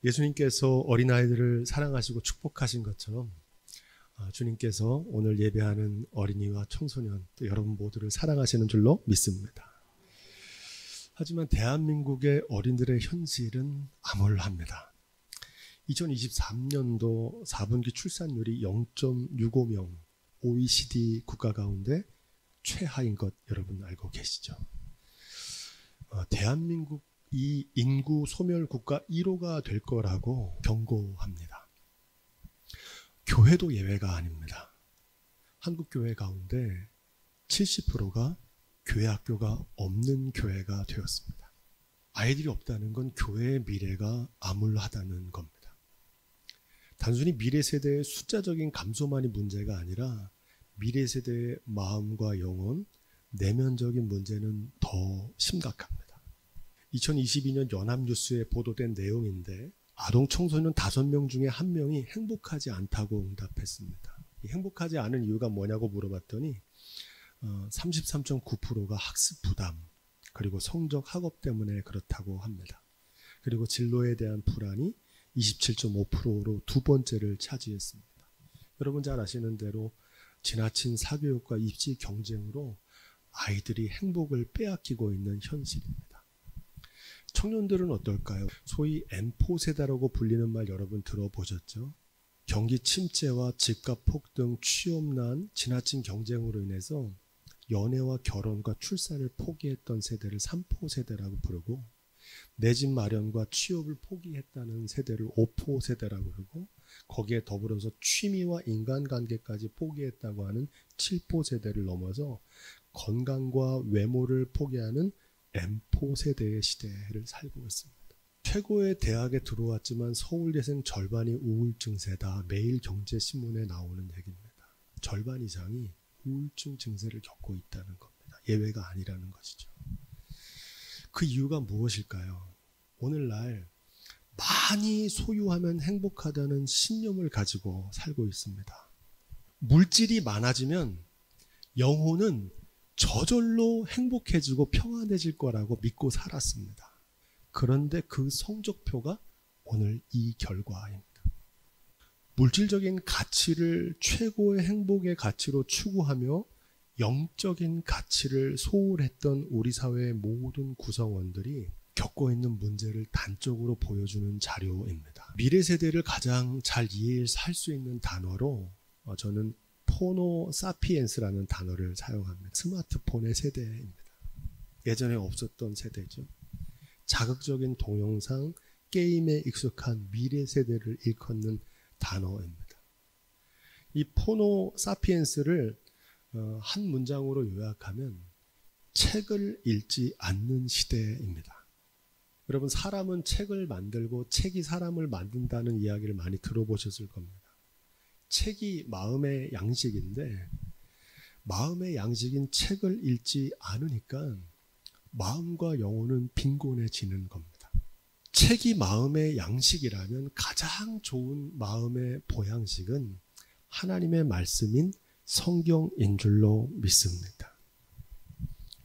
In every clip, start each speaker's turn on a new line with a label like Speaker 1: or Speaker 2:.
Speaker 1: 예수님께서 어린아이들을 사랑하시고 축복하신 것처럼 주님께서 오늘 예배하는 어린이와 청소년 또 여러분 모두를 사랑하시는 줄로 믿습니다. 하지만 대한민국의 어린들의 현실은 암울합니다. 2023년도 4분기 출산율이 0.65명, OECD 국가 가운데 최하인 것 여러분 알고 계시죠? 대한민국 이 인구 소멸 국가 1호가 될 거라고 경고합니다. 교회도 예외가 아닙니다. 한국 교회 가운데 70%가 교회 학교가 없는 교회가 되었습니다. 아이들이 없다는 건 교회의 미래가 암울하다는 겁니다. 단순히 미래 세대의 숫자적인 감소만이 문제가 아니라 미래 세대의 마음과 영혼, 내면적인 문제는 더 심각합니다. 2022년 연합뉴스에 보도된 내용인데 아동 청소년 5명 중에 1명이 행복하지 않다고 응답했습니다. 행복하지 않은 이유가 뭐냐고 물어봤더니 33.9%가 학습 부담 그리고 성적 학업 때문에 그렇다고 합니다. 그리고 진로에 대한 불안이 27.5%로 두 번째를 차지했습니다. 여러분 잘 아시는 대로 지나친 사교육과 입시 경쟁으로 아이들이 행복을 빼앗기고 있는 현실입니다. 청년들은 어떨까요? 소위 M4 세대라고 불리는 말 여러분 들어보셨죠? 경기 침체와 집값 폭등, 취업난, 지나친 경쟁으로 인해서 연애와 결혼과 출산을 포기했던 세대를 3포 세대라고 부르고 내 집 마련과 취업을 포기했다는 세대를 5포 세대라고 부르고 거기에 더불어서 취미와 인간관계까지 포기했다고 하는 7포 세대를 넘어서 건강과 외모를 포기하는 M4 세대의 시대를 살고 있습니다. 최고의 대학에 들어왔지만 서울예생 절반이 우울증세다. 매일경제신문에 나오는 얘기입니다. 절반 이상이 우울증 증세를 겪고 있다는 겁니다. 예외가 아니라는 것이죠. 그 이유가 무엇일까요? 오늘날 많이 소유하면 행복하다는 신념을 가지고 살고 있습니다. 물질이 많아지면 영혼은 저절로 행복해지고 평안해질 거라고 믿고 살았습니다. 그런데 그 성적표가 오늘 이 결과입니다. 물질적인 가치를 최고의 행복의 가치로 추구하며 영적인 가치를 소홀했던 우리 사회의 모든 구성원들이 겪고 있는 문제를 단적으로 보여주는 자료입니다. 미래 세대를 가장 잘 이해할 수 있는 단어로 저는 포노 사피엔스라는 단어를 사용합니다. 스마트폰의 세대입니다. 예전에 없었던 세대죠. 자극적인 동영상, 게임에 익숙한 미래 세대를 일컫는 단어입니다. 이 포노 사피엔스를 한 문장으로 요약하면 책을 읽지 않는 시대입니다. 여러분 사람은 책을 만들고 책이 사람을 만든다는 이야기를 많이 들어보셨을 겁니다. 책이 마음의 양식인데 마음의 양식인 책을 읽지 않으니까 마음과 영혼은 빈곤해지는 겁니다. 책이 마음의 양식이라면 가장 좋은 마음의 보양식은 하나님의 말씀인 성경인 줄로 믿습니다.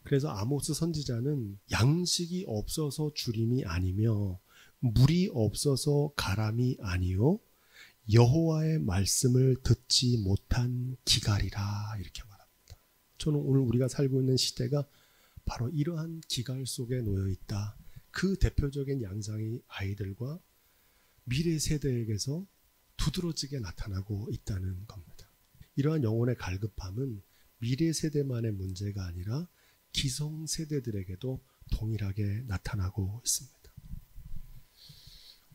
Speaker 1: 그래서 아모스 선지자는 양식이 없어서 주림이 아니며 물이 없어서 가람이 아니요 여호와의 말씀을 듣지 못한 기갈이라 이렇게 말합니다. 저는 오늘 우리가 살고 있는 시대가 바로 이러한 기갈 속에 놓여 있다. 그 대표적인 양상이 아이들과 미래 세대에게서 두드러지게 나타나고 있다는 겁니다. 이러한 영혼의 갈급함은 미래 세대만의 문제가 아니라 기성 세대들에게도 동일하게 나타나고 있습니다.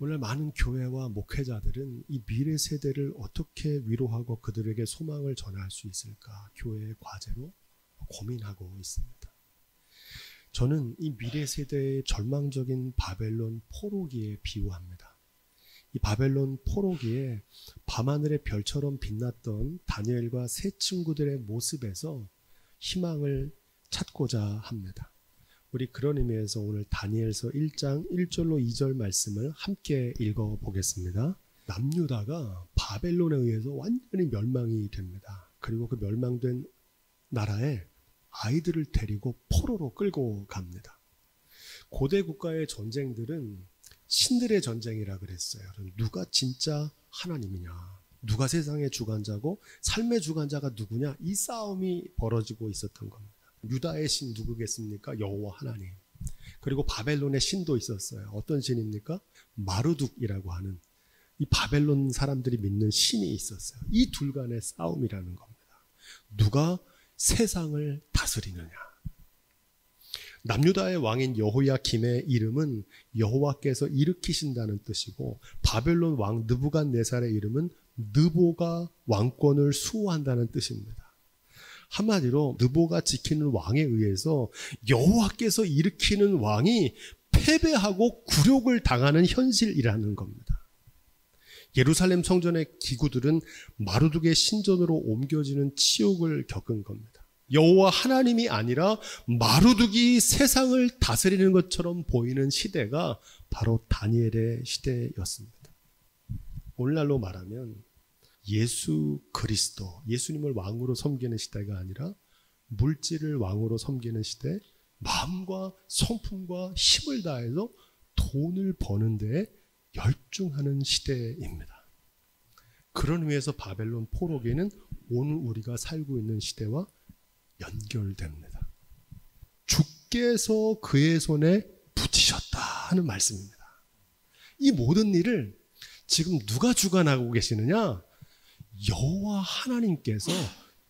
Speaker 1: 오늘 많은 교회와 목회자들은 이 미래 세대를 어떻게 위로하고 그들에게 소망을 전할 수 있을까 교회의 과제로 고민하고 있습니다. 저는 이 미래 세대의 절망적인 바벨론 포로기에 비유합니다. 이 바벨론 포로기에 밤하늘의 별처럼 빛났던 다니엘과 세 친구들의 모습에서 희망을 찾고자 합니다. 우리 그런 의미에서 오늘 다니엘서 1장 1절로 2절 말씀을 함께 읽어보겠습니다. 남유다가 바벨론에 의해서 완전히 멸망이 됩니다. 그리고 그 멸망된 나라에 아이들을 데리고 포로로 끌고 갑니다. 고대 국가의 전쟁들은 신들의 전쟁이라 그랬어요. 누가 진짜 하나님이냐, 누가 세상의 주관자고 삶의 주관자가 누구냐, 이 싸움이 벌어지고 있었던 겁니다. 유다의 신 누구겠습니까? 여호와 하나님. 그리고 바벨론의 신도 있었어요. 어떤 신입니까? 마르둑이라고 하는 이 바벨론 사람들이 믿는 신이 있었어요. 이 둘 간의 싸움이라는 겁니다. 누가 세상을 다스리느냐. 남유다의 왕인 여호야김의 이름은 여호와께서 일으키신다는 뜻이고, 바벨론 왕 느부갓네살의 이름은 느보가 왕권을 수호한다는 뜻입니다. 한마디로 느보가 지키는 왕에 의해서 여호와께서 일으키는 왕이 패배하고 굴욕을 당하는 현실이라는 겁니다. 예루살렘 성전의 기구들은 마르둑의 신전으로 옮겨지는 치욕을 겪은 겁니다. 여호와 하나님이 아니라 마르둑이 세상을 다스리는 것처럼 보이는 시대가 바로 다니엘의 시대였습니다. 오늘날로 말하면 예수 그리스도, 예수님을 왕으로 섬기는 시대가 아니라 물질을 왕으로 섬기는 시대, 마음과 성품과 힘을 다해서 돈을 버는 데에 열중하는 시대입니다. 그런 의미에서 바벨론 포로기는 오늘 우리가 살고 있는 시대와 연결됩니다. 주께서 그의 손에 붙이셨다 하는 말씀입니다. 이 모든 일을 지금 누가 주관하고 계시느냐? 여호와 하나님께서,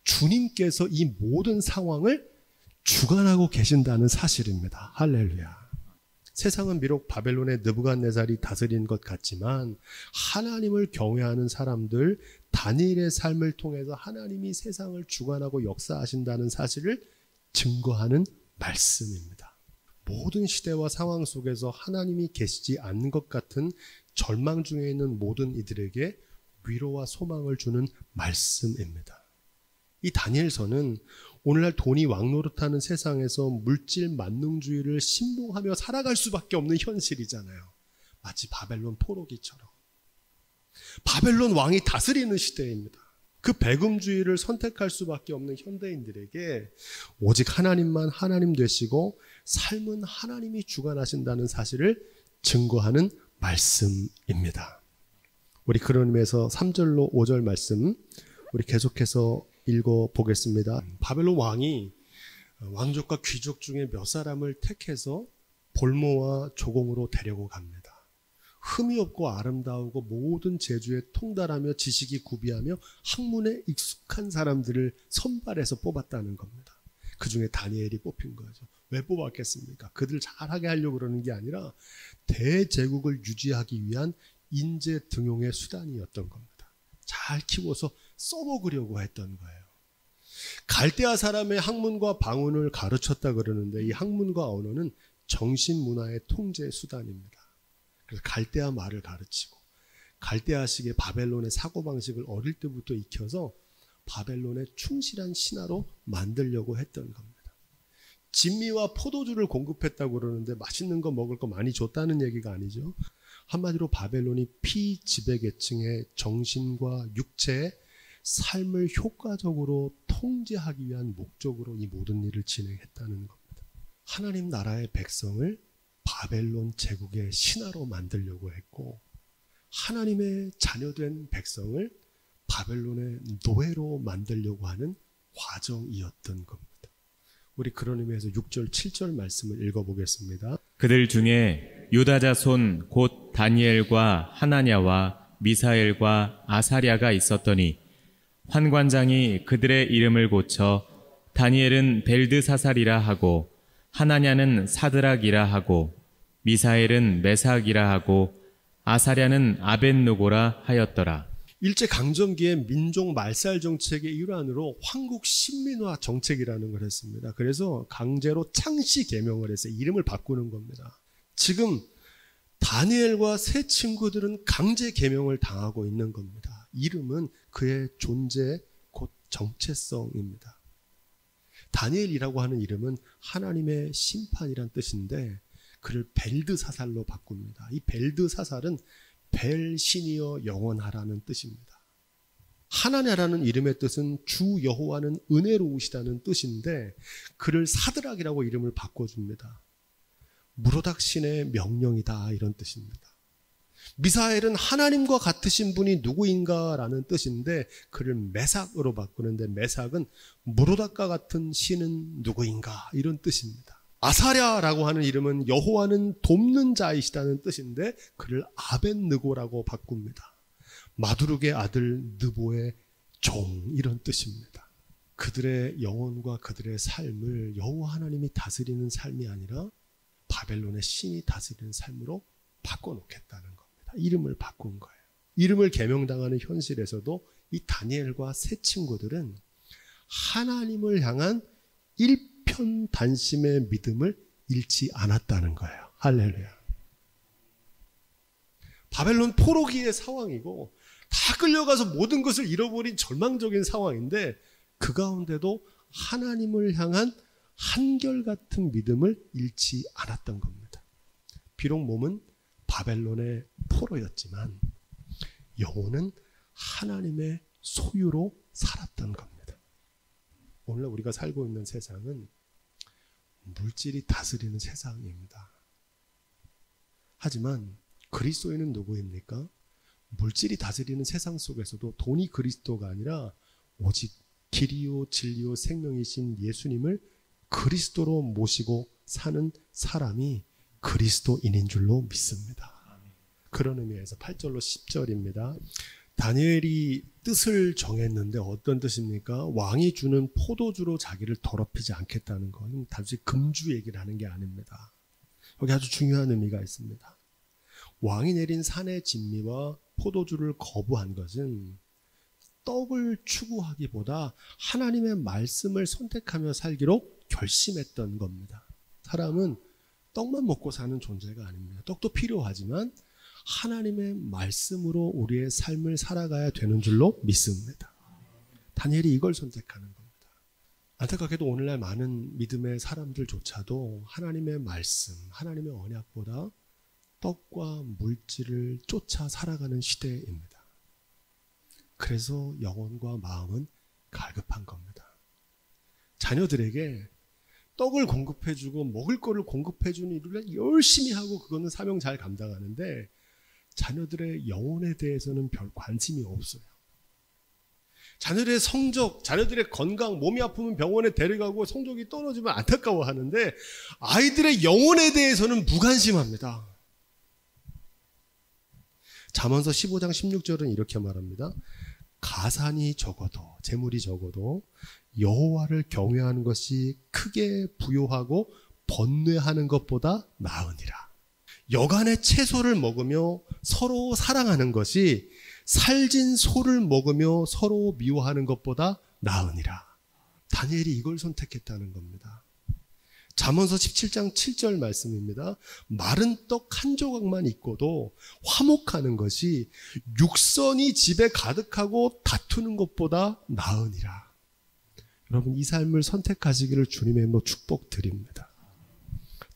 Speaker 1: 주님께서 이 모든 상황을 주관하고 계신다는 사실입니다. 할렐루야. 세상은 비록 바벨론의 느부갓네살이 다스린 것 같지만 하나님을 경외하는 사람들, 다니엘의 삶을 통해서 하나님이 세상을 주관하고 역사하신다는 사실을 증거하는 말씀입니다. 모든 시대와 상황 속에서 하나님이 계시지 않는 것 같은 절망 중에 있는 모든 이들에게 위로와 소망을 주는 말씀입니다. 이 다니엘서는 오늘날 돈이 왕노릇하는 세상에서 물질 만능주의를 신봉하며 살아갈 수밖에 없는 현실이잖아요. 마치 바벨론 포로기처럼. 바벨론 왕이 다스리는 시대입니다. 그 배금주의를 선택할 수밖에 없는 현대인들에게 오직 하나님만 하나님 되시고 삶은 하나님이 주관하신다는 사실을 증거하는 말씀입니다. 우리 그런 의미에서 3절로 5절 말씀 우리 계속해서 읽어보겠습니다. 바벨론 왕이 왕족과 귀족 중에 몇 사람을 택해서 볼모와 조공으로 데려고 갑니다. 흠이 없고 아름다우고 모든 재주에 통달하며 지식이 구비하며 학문에 익숙한 사람들을 선발해서 뽑았다는 겁니다. 그 중에 다니엘이 뽑힌 거죠. 왜 뽑았겠습니까? 그들 잘하게 하려고 그러는 게 아니라 대제국을 유지하기 위한 인재 등용의 수단이었던 겁니다. 잘 키워서 써먹으려고 했던 거예요. 갈대아 사람의 학문과 방언을 가르쳤다 그러는데 이 학문과 언어는 정신문화의 통제 수단입니다. 그래서 갈대아 말을 가르치고 갈대아식의 바벨론의 사고방식을 어릴 때부터 익혀서 바벨론의 충실한 신하로 만들려고 했던 겁니다. 진미와 포도주를 공급했다고 그러는데 맛있는 거 먹을 거 많이 줬다는 얘기가 아니죠. 한마디로 바벨론이 피지배계층의 정신과 육체의 삶을 효과적으로 통제하기 위한 목적으로 이 모든 일을 진행했다는 겁니다. 하나님 나라의 백성을 바벨론 제국의 신하로 만들려고 했고 하나님의 자녀된 백성을 바벨론의 노예로 만들려고 하는 과정이었던 겁니다. 우리 그런 의미에서 6절, 7절 말씀을 읽어보겠습니다.
Speaker 2: 그들 중에 유다 자손 곧 다니엘과 하나냐와 미사엘과 아사랴가 있었더니 환관장이 그들의 이름을 고쳐 다니엘은 벨드사살이라 하고 하나냐는 사드락이라 하고 미사엘은 메삭이라 하고 아사랴는 아벳노고라 하였더라.
Speaker 1: 일제강점기의 민족 말살 정책의 일환으로 황국 신민화 정책이라는 걸 했습니다. 그래서 강제로 창씨 개명을 해서 이름을 바꾸는 겁니다. 지금 다니엘과 세 친구들은 강제 개명을 당하고 있는 겁니다. 이름은 그의 존재 곧 정체성입니다. 다니엘이라고 하는 이름은 하나님의 심판이란 뜻인데 그를 벨드사살로 바꿉니다. 이 벨드사살은 벨신이여 영원하라는 뜻입니다. 하나냐라는 이름의 뜻은 주 여호와는 은혜로우시다는 뜻인데 그를 사드락이라고 이름을 바꿔줍니다. 무로닥 신의 명령이다 이런 뜻입니다. 미사엘은 하나님과 같으신 분이 누구인가라는 뜻인데 그를 메삭으로 바꾸는데 메삭은 무로닥과 같은 신은 누구인가 이런 뜻입니다. 아사랴라고 하는 이름은 여호와는 돕는 자이시다는 뜻인데 그를 아벤느고라고 바꿉니다. 마두룩의 아들 느보의 종 이런 뜻입니다. 그들의 영혼과 그들의 삶을 여호와 하나님이 다스리는 삶이 아니라 바벨론의 신이 다스리는 삶으로 바꿔놓겠다는 겁니다. 이름을 바꾼 거예요. 이름을 계명당하는 현실에서도 이 다니엘과 세 친구들은 하나님을 향한 일편단심의 믿음을 잃지 않았다는 거예요. 할렐루야. 바벨론 포로기의 상황이고 다 끌려가서 모든 것을 잃어버린 절망적인 상황인데 그 가운데도 하나님을 향한 한결같은 믿음을 잃지 않았던 겁니다. 비록 몸은 바벨론의 포로였지만 영혼은 하나님의 소유로 살았던 겁니다. 오늘 우리가 살고 있는 세상은 물질이 다스리는 세상입니다. 하지만 그리스도인은 누구입니까? 물질이 다스리는 세상 속에서도 돈이 그리스도가 아니라 오직 길이요 진리요 생명이신 예수님을 그리스도로 모시고 사는 사람이 그리스도인인 줄로 믿습니다. 그런 의미에서 8절로 10절입니다. 다니엘이 뜻을 정했는데 어떤 뜻입니까? 왕이 주는 포도주로 자기를 더럽히지 않겠다는 건 단지 금주 얘기를 하는 게 아닙니다. 여기 아주 중요한 의미가 있습니다. 왕이 내린 산의 진미와 포도주를 거부한 것은 떡을 추구하기보다 하나님의 말씀을 선택하며 살기로 결심했던 겁니다. 사람은 떡만 먹고 사는 존재가 아닙니다. 떡도 필요하지만 하나님의 말씀으로 우리의 삶을 살아가야 되는 줄로 믿습니다. 다니엘이 이걸 선택하는 겁니다. 안타깝게도 오늘날 많은 믿음의 사람들조차도 하나님의 말씀, 하나님의 언약보다 떡과 물질을 쫓아 살아가는 시대입니다. 그래서 영혼과 마음은 갈급한 겁니다. 자녀들에게 떡을 공급해주고 먹을 거를 공급해주는 일을 열심히 하고 그거는 사명 잘 감당하는데 자녀들의 영혼에 대해서는 별 관심이 없어요. 자녀들의 성적, 자녀들의 건강, 몸이 아프면 병원에 데려가고 성적이 떨어지면 안타까워하는데 아이들의 영혼에 대해서는 무관심합니다. 잠언서 15장 16절은 이렇게 말합니다. 가산이 적어도, 재물이 적어도 여호와를 경외하는 것이 크게 부요하고 번뇌하는 것보다 나으니라. 여간의 채소를 먹으며 서로 사랑하는 것이 살진 소를 먹으며 서로 미워하는 것보다 나으니라. 다니엘이 이걸 선택했다는 겁니다. 잠언서 17장 7절 말씀입니다. 마른 떡 한 조각만 있고도 화목하는 것이 육선이 집에 가득하고 다투는 것보다 나으니라. 여러분, 이 삶을 선택하시기를 주님의 이름으로 축복드립니다.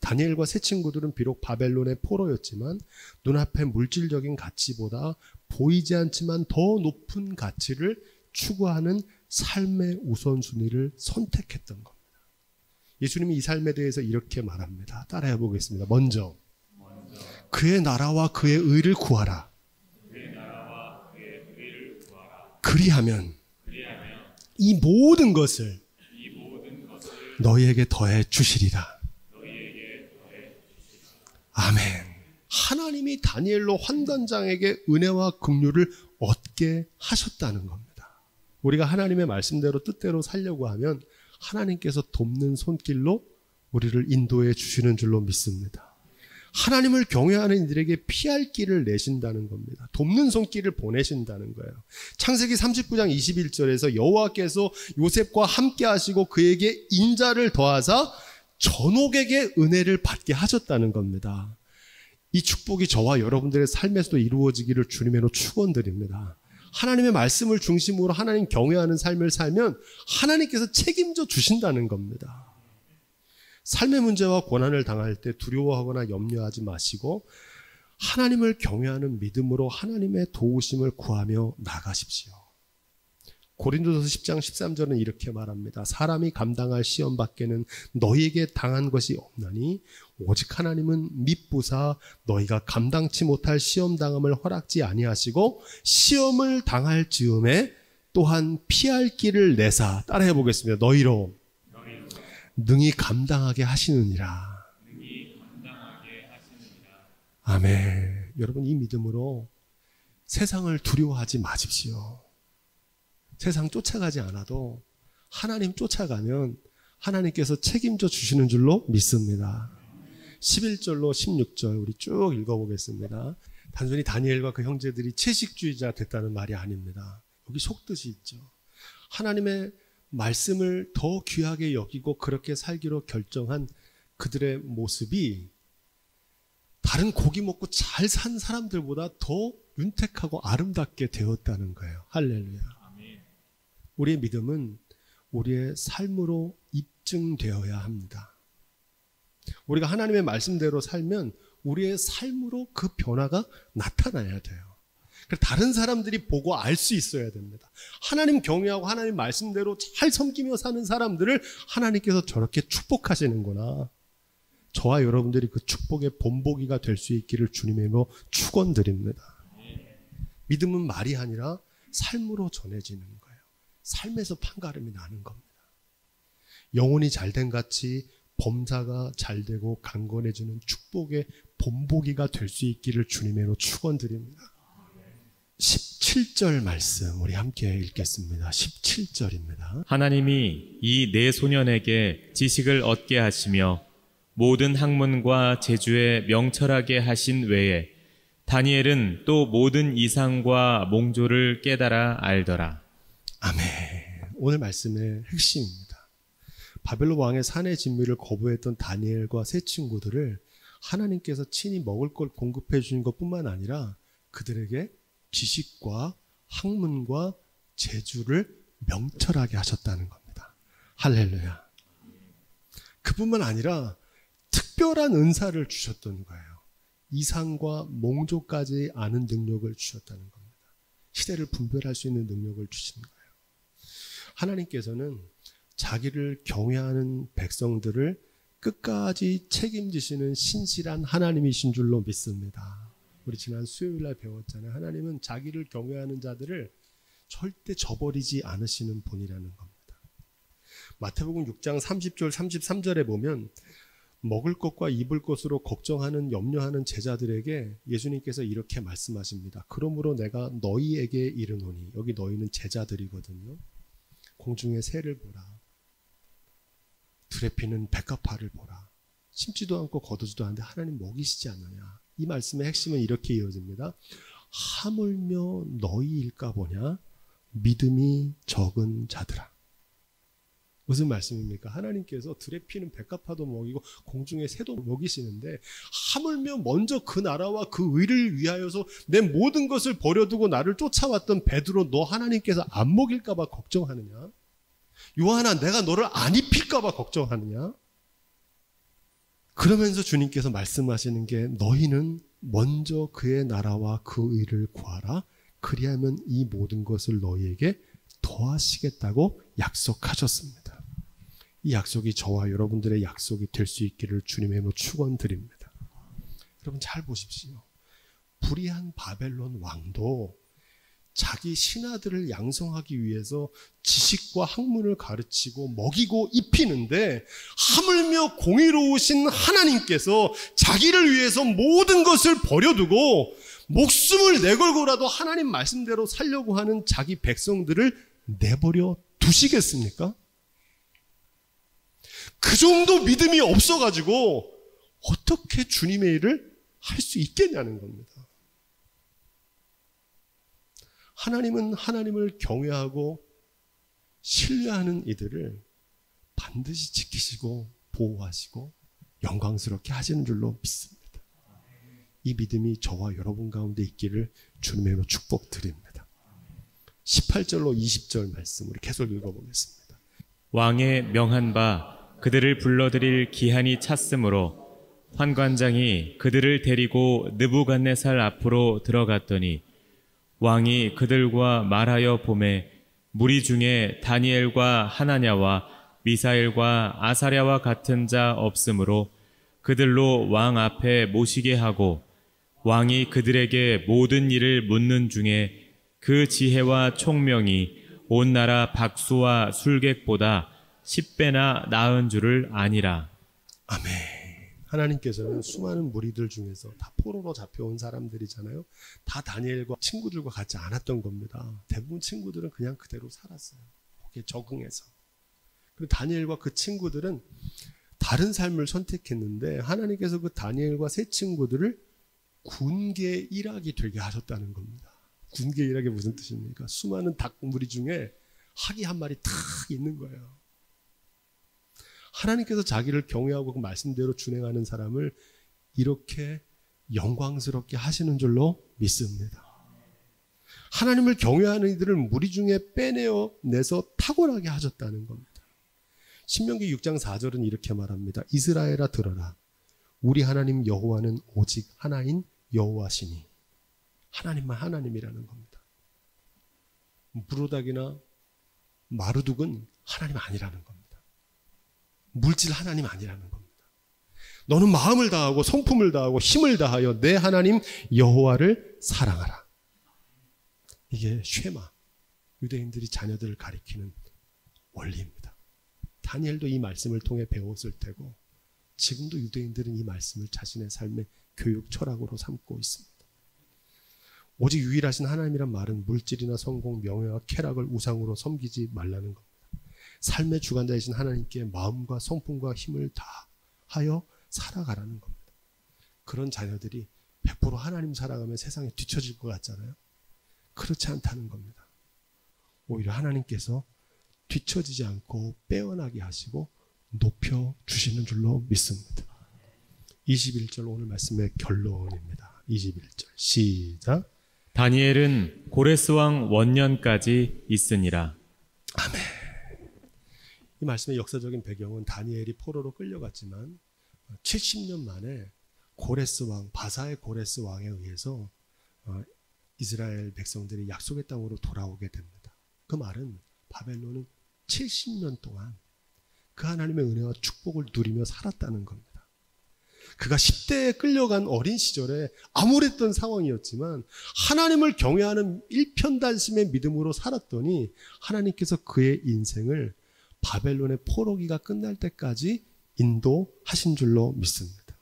Speaker 1: 다니엘과 세 친구들은 비록 바벨론의 포로였지만 눈앞의 물질적인 가치보다 보이지 않지만 더 높은 가치를 추구하는 삶의 우선순위를 선택했던 겁니다. 예수님이 이 삶에 대해서 이렇게 말합니다. 따라해 보겠습니다. 먼저 그의 나라와 그의 의를 구하라. 그리하면 이 모든 것을 너희에게 더해 주시리라. 아멘. 하나님이 다니엘로 환관장에게 은혜와 긍휼을 얻게 하셨다는 겁니다. 우리가 하나님의 말씀대로 뜻대로 살려고 하면 하나님께서 돕는 손길로 우리를 인도해 주시는 줄로 믿습니다. 하나님을 경외하는 이들에게 피할 길을 내신다는 겁니다. 돕는 손길을 보내신다는 거예요. 창세기 39장 21절에서 여호와께서 요셉과 함께 하시고 그에게 인자를 더하사 전옥에게 은혜를 받게 하셨다는 겁니다. 이 축복이 저와 여러분들의 삶에서도 이루어지기를 주님으로 축원드립니다. 하나님의 말씀을 중심으로 하나님 경외하는 삶을 살면 하나님께서 책임져 주신다는 겁니다. 삶의 문제와 고난을 당할 때 두려워하거나 염려하지 마시고 하나님을 경외하는 믿음으로 하나님의 도우심을 구하며 나가십시오. 고린도서 10장 13절은 이렇게 말합니다. 사람이 감당할 시험 밖에는 너희에게 당한 것이 없나니 오직 하나님은 미쁘사 너희가 감당치 못할 시험 당함을 허락지 아니하시고 시험을 당할 즈음에 또한 피할 길을 내사, 따라해 보겠습니다. 너희로 능히 감당하게 하시느니라. 아멘. 여러분, 이 믿음으로 세상을 두려워하지 마십시오. 세상 쫓아가지 않아도 하나님 쫓아가면 하나님께서 책임져 주시는 줄로 믿습니다. 11절로 16절 우리 쭉 읽어보겠습니다. 단순히 다니엘과 그 형제들이 채식주의자 됐다는 말이 아닙니다. 여기 속뜻이 있죠. 하나님의 말씀을 더 귀하게 여기고 그렇게 살기로 결정한 그들의 모습이 다른 고기 먹고 잘 산 사람들보다 더 윤택하고 아름답게 되었다는 거예요. 할렐루야. 우리의 믿음은 우리의 삶으로 입증되어야 합니다. 우리가 하나님의 말씀대로 살면 우리의 삶으로 그 변화가 나타나야 돼요. 다른 사람들이 보고 알 수 있어야 됩니다. 하나님 경외하고 하나님 말씀대로 잘 섬기며 사는 사람들을 하나님께서 저렇게 축복하시는구나. 저와 여러분들이 그 축복의 본보기가 될 수 있기를 주님의 이름으로 축원드립니다. 믿음은 말이 아니라 삶으로 전해지는 거예요. 삶에서 판가름이 나는 겁니다. 영혼이 잘된 같이 범사가 잘되고 강건해지는 축복의 본보기가 될 수 있기를 주님의 이름으로 축원드립니다. 17절 말씀 우리 함께 읽겠습니다. 17절입니다.
Speaker 2: 하나님이 이 네 소년에게 지식을 얻게 하시며 모든 학문과 재주에 명철하게 하신 외에 다니엘은 또 모든 이상과 몽조를 깨달아 알더라.
Speaker 1: 아멘. 오늘 말씀의 핵심입니다. 바벨론 왕의 산의 진미를 거부했던 다니엘과 세 친구들을 하나님께서 친히 먹을 걸 공급해 주신 것뿐만 아니라 그들에게 지식과 학문과 재주를 명철하게 하셨다는 겁니다. 할렐루야. 그뿐만 아니라 특별한 은사를 주셨던 거예요. 이상과 몽조까지 아는 능력을 주셨다는 겁니다. 시대를 분별할 수 있는 능력을 주신 거예요. 하나님께서는 자기를 경외하는 백성들을 끝까지 책임지시는 신실한 하나님이신 줄로 믿습니다. 우리 지난 수요일날 배웠잖아요. 하나님은 자기를 경외하는 자들을 절대 저버리지 않으시는 분이라는 겁니다. 마태복음 6장 30절 33절에 보면 먹을 것과 입을 것으로 걱정하는 염려하는 제자들에게 예수님께서 이렇게 말씀하십니다. 그러므로 내가 너희에게 이르노니, 여기 너희는 제자들이거든요. 공중의 새를 보라. 들에 피는 백합화를 보라. 심지도 않고 거두지도 않는데 하나님 먹이시지 않느냐. 이 말씀의 핵심은 이렇게 이어집니다. 하물며 너희일까 보냐 믿음이 적은 자들아. 무슨 말씀입니까? 하나님께서 들에 피는 백합화도 먹이고 공중의 새도 먹이시는데 하물며 먼저 그 나라와 그 의를 위하여서 내 모든 것을 버려두고 나를 쫓아왔던 베드로, 너 하나님께서 안 먹일까 봐 걱정하느냐? 요한아, 내가 너를 안 입힐까 봐 걱정하느냐? 그러면서 주님께서 말씀하시는 게 너희는 먼저 그의 나라와 그 의를 구하라. 그리하면 이 모든 것을 너희에게 더하시겠다고 약속하셨습니다. 이 약속이 저와 여러분들의 약속이 될 수 있기를 주님의 이름으로 축원드립니다. 여러분 잘 보십시오. 불의한 바벨론 왕도 자기 신하들을 양성하기 위해서 지식과 학문을 가르치고 먹이고 입히는데 하물며 공의로우신 하나님께서 자기를 위해서 모든 것을 버려두고 목숨을 내걸고라도 하나님 말씀대로 살려고 하는 자기 백성들을 내버려 두시겠습니까? 그 정도 믿음이 없어가지고 어떻게 주님의 일을 할 수 있겠냐는 겁니다. 하나님은 하나님을 경외하고 신뢰하는 이들을 반드시 지키시고 보호하시고 영광스럽게 하시는 줄로 믿습니다. 이 믿음이 저와 여러분 가운데 있기를 주님의 이름으로 축복드립니다. 18절로 20절 말씀 우리 계속 읽어보겠습니다.
Speaker 2: 왕의 명한 바 그들을 불러들일 기한이 찼으므로 환관장이 그들을 데리고 느부갓네살 앞으로 들어갔더니 왕이 그들과 말하여 보매 무리 중에 다니엘과 하나냐와 미사엘과 아사랴와 같은 자 없으므로 그들로 왕 앞에 모시게 하고 왕이 그들에게 모든 일을 묻는 중에 그 지혜와 총명이 온 나라 박수와 술객보다 10배나 나은 줄을 아니라.
Speaker 1: 아멘. 하나님께서는 수많은 무리들 중에서 다 포로로 잡혀온 사람들이잖아요. 다 다니엘과 친구들과 같지 않았던 겁니다. 대부분 친구들은 그냥 그대로 살았어요. 거기에 적응해서. 그리고 다니엘과 그 친구들은 다른 삶을 선택했는데 하나님께서 그 다니엘과 세 친구들을 군계 일학이 되게 하셨다는 겁니다. 군계 일학이 무슨 뜻입니까? 수많은 닭무리 중에 학이 한 마리 탁 있는 거예요. 하나님께서 자기를 경외하고 그 말씀대로 준행하는 사람을 이렇게 영광스럽게 하시는 줄로 믿습니다. 하나님을 경외하는 이들을 무리 중에 빼내서 탁월하게 하셨다는 겁니다. 신명기 6장 4절은 이렇게 말합니다. 이스라엘아 들어라. 우리 하나님 여호와는 오직 하나인 여호와시니. 하나님만 하나님이라는 겁니다. 무로닥이나 마르둑은 하나님 아니라는 겁니다. 물질 하나님 아니라는 겁니다. 너는 마음을 다하고 성품을 다하고 힘을 다하여 내 하나님 여호와를 사랑하라. 이게 쉐마, 유대인들이 자녀들을 가리키는 원리입니다. 다니엘도 이 말씀을 통해 배웠을 테고 지금도 유대인들은 이 말씀을 자신의 삶의 교육 철학으로 삼고 있습니다. 오직 유일하신 하나님이란 말은 물질이나 성공, 명예와 쾌락을 우상으로 섬기지 말라는 겁니다. 삶의 주관자이신 하나님께 마음과 성품과 힘을 다하여 살아가라는 겁니다. 그런 자녀들이 100% 하나님 사랑하면 세상에 뒤처질 것 같잖아요. 그렇지 않다는 겁니다. 오히려 하나님께서 뒤처지지 않고 빼어나게 하시고 높여주시는 줄로 믿습니다. 21절 오늘 말씀의 결론입니다. 21절 시작.
Speaker 2: 다니엘은 고레스 왕 원년까지 있으니라.
Speaker 1: 아멘. 이 말씀의 역사적인 배경은 다니엘이 포로로 끌려갔지만 70년 만에 고레스 왕, 바사의 고레스 왕에 의해서 이스라엘 백성들이 약속의 땅으로 돌아오게 됩니다. 그 말은 바벨론은 70년 동안 그 하나님의 은혜와 축복을 누리며 살았다는 겁니다. 그가 10대에 끌려간 어린 시절에 암울했던 상황이었지만 하나님을 경외하는 일편단심의 믿음으로 살았더니 하나님께서 그의 인생을 바벨론의 포로기가 끝날 때까지 인도하신 줄로 믿습니다.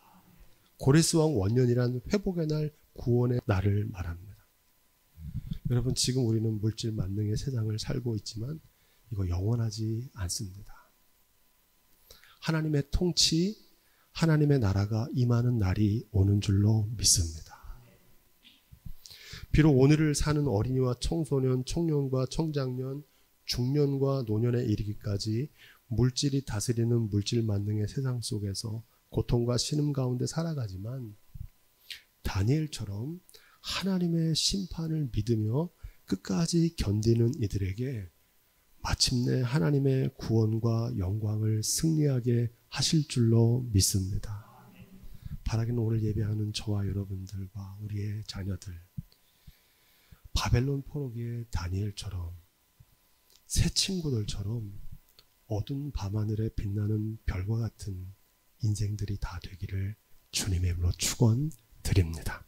Speaker 1: 고레스 왕 원년이란 회복의 날, 구원의 날을 말합니다. 여러분, 지금 우리는 물질 만능의 세상을 살고 있지만 이거 영원하지 않습니다. 하나님의 통치, 하나님의 나라가 임하는 날이 오는 줄로 믿습니다. 비록 오늘을 사는 어린이와 청소년, 청년과 청장년, 중년과 노년에 이르기까지 물질이 다스리는 물질 만능의 세상 속에서 고통과 신음 가운데 살아가지만 다니엘처럼 하나님의 심판을 믿으며 끝까지 견디는 이들에게 마침내 하나님의 구원과 영광을 승리하게 하실 줄로 믿습니다. 바라기는 오늘 예배하는 저와 여러분들과 우리의 자녀들, 바벨론 포로기의 다니엘처럼 새 친구들처럼 어두운 밤하늘에 빛나는 별과 같은 인생들이 다 되기를 주님의 이름으로 축원드립니다.